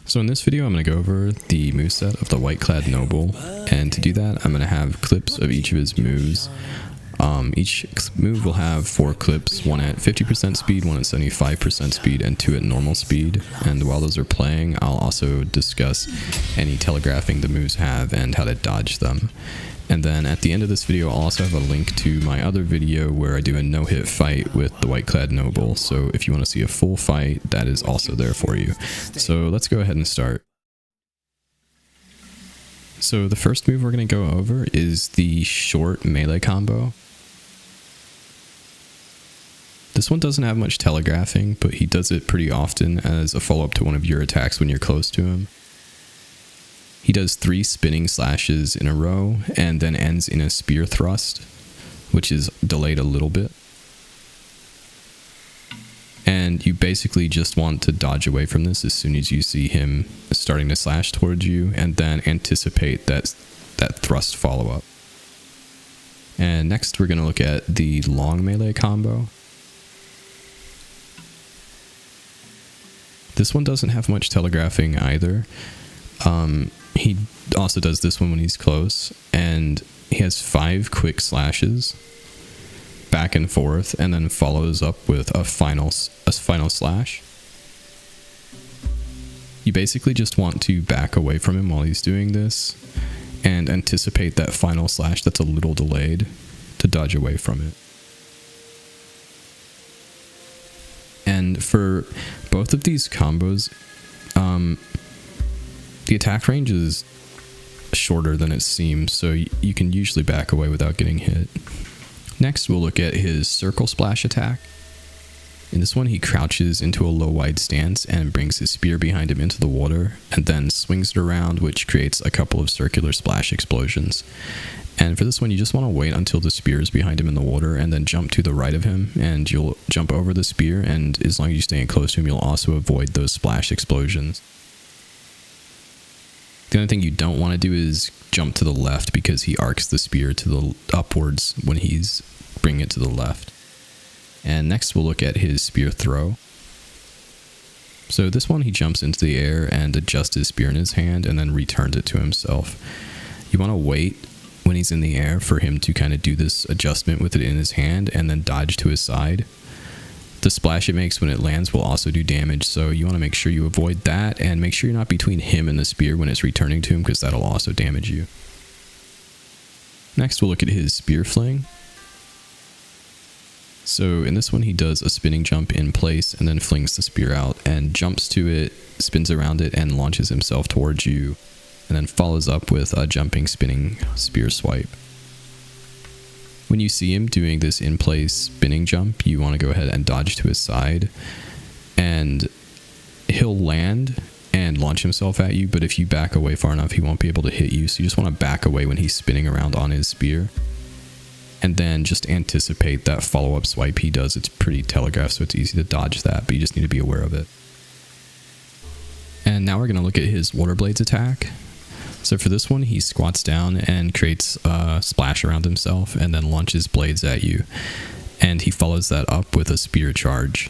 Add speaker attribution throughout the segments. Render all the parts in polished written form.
Speaker 1: So in this video, I'm going to go over the moveset of the White-clad noble, and to do that, I'm going to have clips of each of his moves. Each move will have 4 clips, one at 50% speed, one at 75% speed, and 2 at normal speed. And while those are playing, I'll also discuss any telegraphing the moves have and how to dodge them. And then at the end of this video, I'll also have a link to my other video where I do a no-hit fight with the White-clad noble. So if you want to see a full fight, that is also there for you. So let's go ahead and start. So the first move we're going to go over is the short melee combo. This one doesn't have much telegraphing, but he does it pretty often as a follow-up to one of your attacks when you're close to him. He does 3 spinning slashes in a row and then ends in a spear thrust, which is delayed a little bit. And you basically just want to dodge away from this as soon as you see him starting to slash towards you, and then anticipate that thrust follow-up. And next we're going to look at the long melee combo. This one doesn't have much telegraphing either. He also does this one when he's close, and he has 5 quick slashes back and forth, and then follows up with a final slash. You basically just want to back away from him while he's doing this and anticipate that final slash that's a little delayed to dodge away from it. And for both of these combos, the attack range is shorter than it seems, so you can usually back away without getting hit. Next, we'll look at his circle splash attack. In this one, he crouches into a low wide stance and brings his spear behind him into the water, and then swings it around, which creates a couple of circular splash explosions. And for this one, you just want to wait until the spear is behind him in the water, and then jump to the right of him, and you'll jump over the spear, and as long as you stay close to him, you'll also avoid those splash explosions. The only thing you don't want to do is jump to the left, because he arcs the spear to the upwards when he's bringing it to the left. And next we'll look at his spear throw. So this one, he jumps into the air and adjusts his spear in his hand and then returns it to himself. You want to wait when he's in the air for him to kind of do this adjustment with it in his hand and then dodge to his side. The splash it makes when it lands will also do damage, so you want to make sure you avoid that, and make sure you're not between him and the spear when it's returning to him, because that'll also damage you. Next we'll look at his Spear Fling. So in this one, he does a spinning jump in place and then flings the spear out and jumps to it, spins around it, and launches himself towards you, and then follows up with a jumping spinning spear swipe. When you see him doing this in place spinning jump, you want to go ahead and dodge to his side, and he'll land and launch himself at you, but if you back away far enough, he won't be able to hit you, so you just want to back away when he's spinning around on his spear. And then just anticipate that follow-up swipe he does. It's pretty telegraphed, so it's easy to dodge that, but you just need to be aware of it. And now we're going to look at his Water Blades attack. So for this one, he squats down and creates a splash around himself and then launches blades at you. And he follows that up with a spear charge.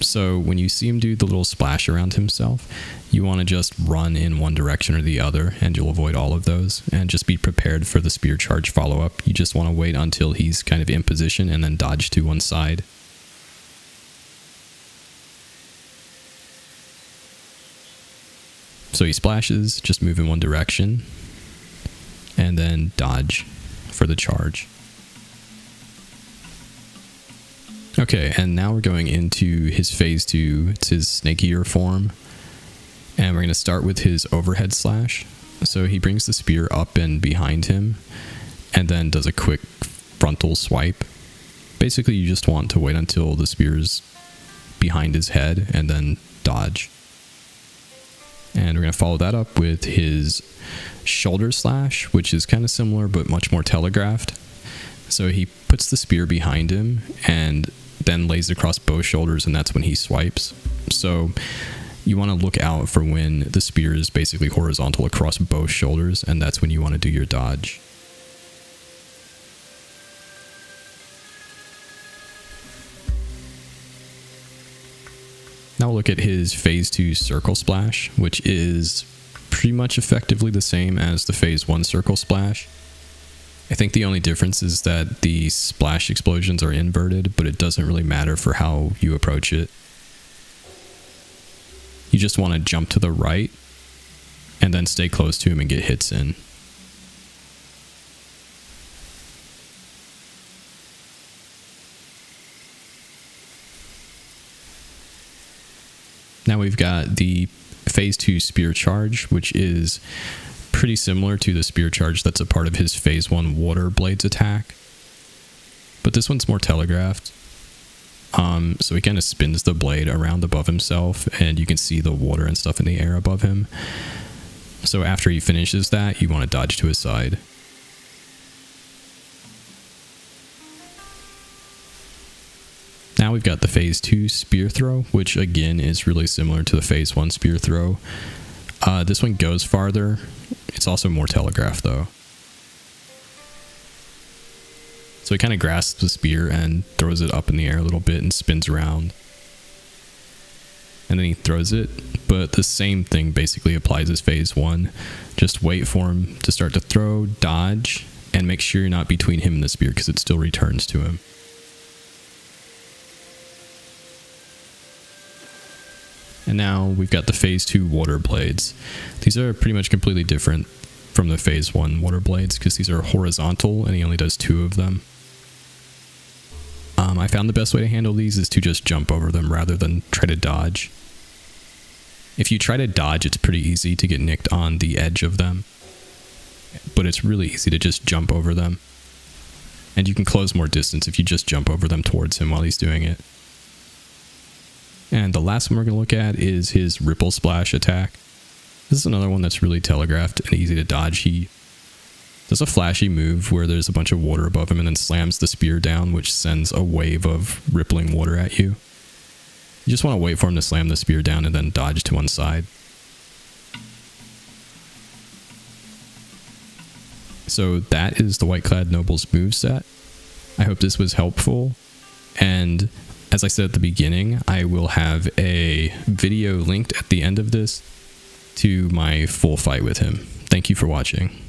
Speaker 1: So when you see him do the little splash around himself, you want to just run in one direction or the other, and you'll avoid all of those, and just be prepared for the spear charge follow-up. You just want to wait until he's kind of in position and then dodge to one side. So he splashes, just move in one direction, and then dodge for the charge. Okay, and now we're going into his phase 2. It's his Snake Eater form. And we're going to start with his overhead slash. So he brings the spear up and behind him, and then does a quick frontal swipe. Basically, you just want to wait until the spear's behind his head, and then dodge. And we're going to follow that up with his shoulder slash, which is kind of similar but much more telegraphed. So he puts the spear behind him and then lays it across both shoulders, and that's when he swipes. So you want to look out for when the spear is basically horizontal across both shoulders, and that's when you want to do your dodge. Now we'll look at his phase 2 circle splash, which is pretty much effectively the same as the phase 1 circle splash. I think the only difference is that the splash explosions are inverted, but it doesn't really matter for how you approach it. You just want to jump to the right and then stay close to him and get hits in. Now we've got the phase 2 spear charge, which is pretty similar to the spear charge that's a part of his phase 1 water blades attack. But this one's more telegraphed. So he kind of spins the blade around above himself, and you can see the water and stuff in the air above him. So after he finishes that, you want to dodge to his side. Now we've got the phase 2 spear throw, which again is really similar to the phase 1 spear throw. This one goes farther. It's also more telegraphed though. So he kind of grasps the spear and throws it up in the air a little bit and spins around. And then he throws it, but the same thing basically applies as phase 1. Just wait for him to start to throw, dodge, and make sure you're not between him and the spear because it still returns to him. And now we've got the phase 2 water blades. These are pretty much completely different from the phase 1 water blades because these are horizontal and he only does 2 of them. I found the best way to handle these is to just jump over them rather than try to dodge. If you try to dodge, it's pretty easy to get nicked on the edge of them, but it's really easy to just jump over them. And you can close more distance if you just jump over them towards him while he's doing it. And the last one we're going to look at is his ripple splash attack. This is another one that's really telegraphed and easy to dodge. He does a flashy move where there's a bunch of water above him and then slams the spear down, which sends a wave of rippling water at you. You just want to wait for him to slam the spear down and then dodge to one side. So that is the White-clad Noble's moveset. I hope this was helpful. And as I said at the beginning, I will have a video linked at the end of this to my full fight with him. Thank you for watching.